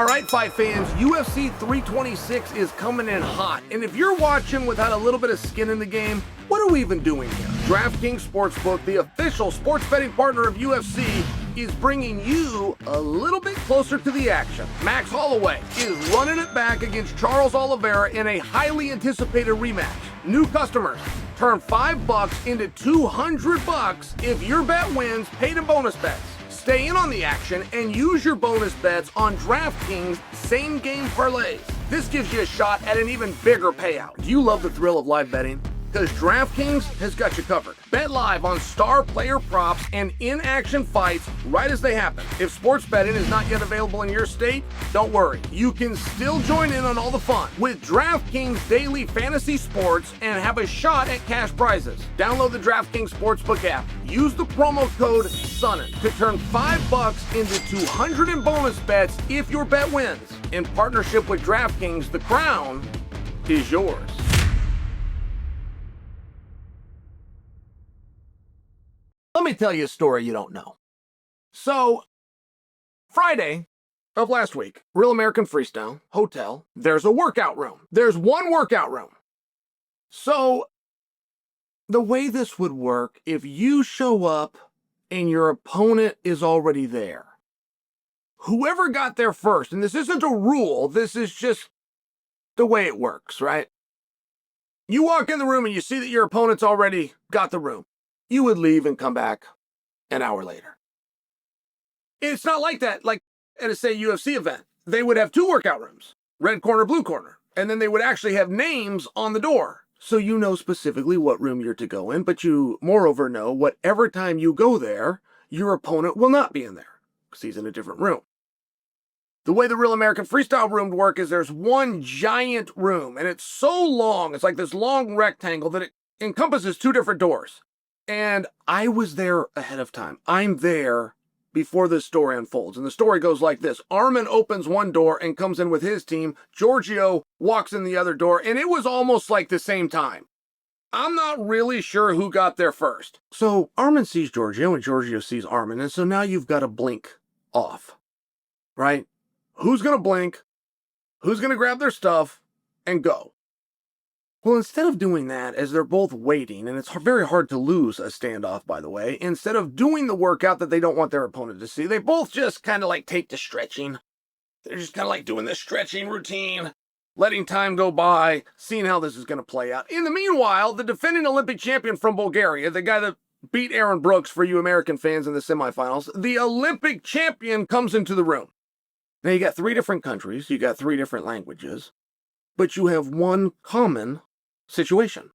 All right, fight fans, UFC 326 is coming in hot. And if you're watching without a little bit of skin in the game, what are we even doing here? DraftKings Sportsbook, the official sports betting partner of UFC, is bringing you a little bit closer to the action. Max Holloway is running it back against Charles Oliveira in a highly anticipated rematch. New customers, turn $5 into $200 if your bet wins, paid in bonus bets. Stay in on the action and use your bonus bets on DraftKings same-game parlays. This gives you a shot at an even bigger payout. Do you love the thrill of live betting? Because DraftKings has got you covered. Bet live on star player props and in-action fights right as they happen. If sports betting is not yet available in your state, don't worry. You can still join in on all the fun with DraftKings Daily Fantasy Sports and have a shot at cash prizes. Download the DraftKings Sportsbook app. Use the promo code Sonnen to turn $5 into $200 in bonus bets if your bet wins. In partnership with DraftKings, the crown is yours. Let me tell you a story you don't know. So, Friday of last week, Real American Freestyle, hotel, there's a workout room. There's one workout room. So, the way this would work, if you show up and your opponent is already there, whoever got there first, and this isn't a rule, this is just the way it works, right? You walk in the room and you see that your opponent's already got the room. You would leave and come back an hour later. It's not like that, like at a, say, UFC event. They would have two workout rooms, red corner, blue corner, and then they would actually have names on the door. So you know specifically what room you're to go in, but you moreover know whatever time you go there, your opponent will not be in there because he's in a different room. The way the Real American Freestyle room would work is there's one giant room, and it's so long, it's like this long rectangle that it encompasses two different doors. And I was there ahead of time. I'm there before this story unfolds. And the story goes like this. Arman opens one door and comes in with his team. Giorgio walks in the other door. And it was almost like the same time. I'm not really sure who got there first. So Arman sees Giorgio and Giorgio sees Arman. And so now you've got to blink off, right? Who's going to blink? Who's going to grab their stuff and go? Well, instead of doing that, as they're both waiting, and it's very hard to lose a standoff, by the way, instead of doing the workout that they don't want their opponent to see, they both just kind of like take to stretching. They're just kind of like doing this stretching routine, letting time go by, seeing how this is going to play out. In the meanwhile, the defending Olympic champion from Bulgaria, the guy that beat Aaron Brooks for you American fans in the semifinals, the Olympic champion comes into the room. Now, you got three different countries, you got three different languages, but you have one common situation.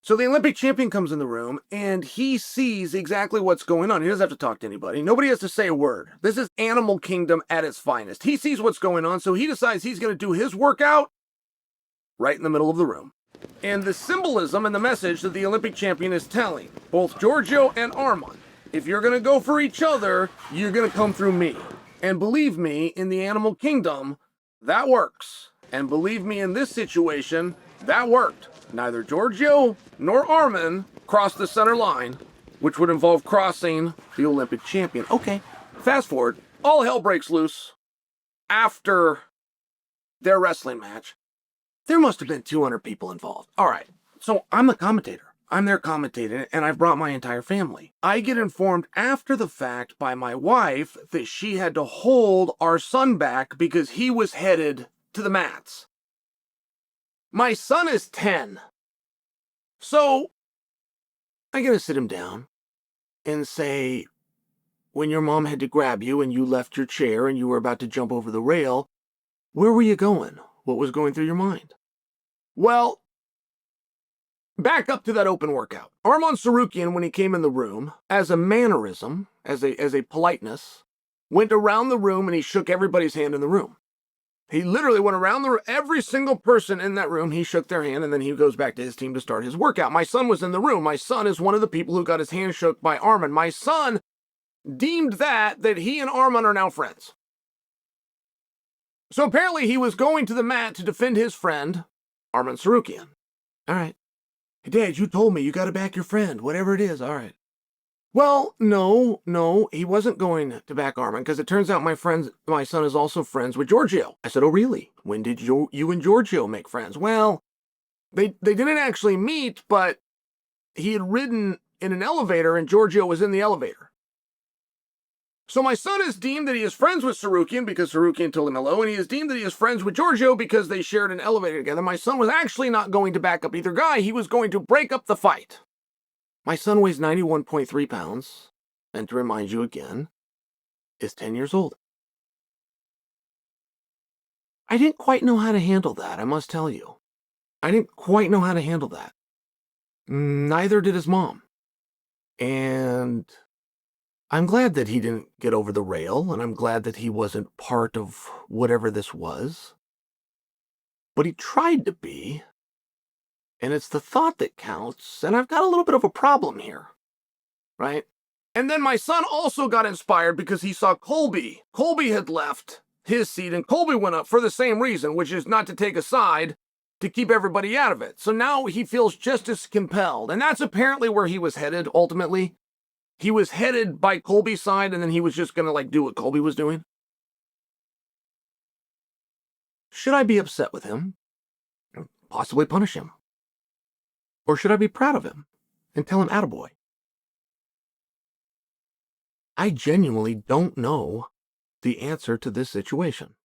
So the Olympic champion comes in the room and he sees exactly what's going on. He doesn't have to talk to anybody. Nobody has to say a word. This is animal kingdom at its finest. He sees what's going on, so he decides he's going to do his workout right in the middle of the room. And the symbolism and the message that the Olympic champion is telling both Giorgio and Arman, if you're going to go for each other, you're going to come through me. And believe me, in the animal kingdom, that works. And believe me, in this situation, that worked. Neither Giorgio nor Arman crossed the center line, which would involve crossing the Olympic champion. Okay, fast forward. All hell breaks loose after their wrestling match. There must have been 200 people involved. All right, so I'm the commentator. I'm there commentating, and I've brought my entire family. I get informed after the fact by my wife that she had to hold our son back because he was headed to the mats. My son is 10. So I gotta sit him down and say, when your mom had to grab you and you left your chair and you were about to jump over the rail, where were you going? What was going through your mind? Well, back up to that open workout. Arman Tsarukyan, when he came in the room, as a mannerism, as a politeness, went around the room and he shook everybody's hand in the room. He literally went around every single person in that room. He shook their hand, and then he goes back to his team to start his workout. My son was in the room. My son is one of the people who got his hand shook by Arman. My son deemed that he and Arman are now friends. So apparently he was going to the mat to defend his friend, Arman Tsarukyan. All right. Hey, Dad, you told me you got to back your friend, whatever it is. All right. Well, no, he wasn't going to back Arman because it turns out my son is also friends with Giorgio. I said, oh, really? When did you and Giorgio make friends? Well, they didn't actually meet, but he had ridden in an elevator and Giorgio was in the elevator. So my son is deemed that he is friends with Tsarukyan because Tsarukyan told him hello, and he is deemed that he is friends with Giorgio because they shared an elevator together. My son was actually not going to back up either guy. He was going to break up the fight. My son weighs 91.3 pounds, and to remind you again, is 10 years old. I didn't quite know how to handle that, I must tell you. I didn't quite know how to handle that. Neither did his mom. And I'm glad that he didn't get over the rail, and I'm glad that he wasn't part of whatever this was. But he tried to be, and it's the thought that counts, and I've got a little bit of a problem here, right? And then my son also got inspired because he saw Colby. Colby had left his seat, and Colby went up for the same reason, which is not to take a side, to keep everybody out of it. So now he feels just as compelled, and that's apparently where he was headed, ultimately. He was headed by Colby's side, and then he was just going to, do what Colby was doing. Should I be upset with him? Possibly punish him? Or should I be proud of him and tell him attaboy? I genuinely don't know the answer to this situation.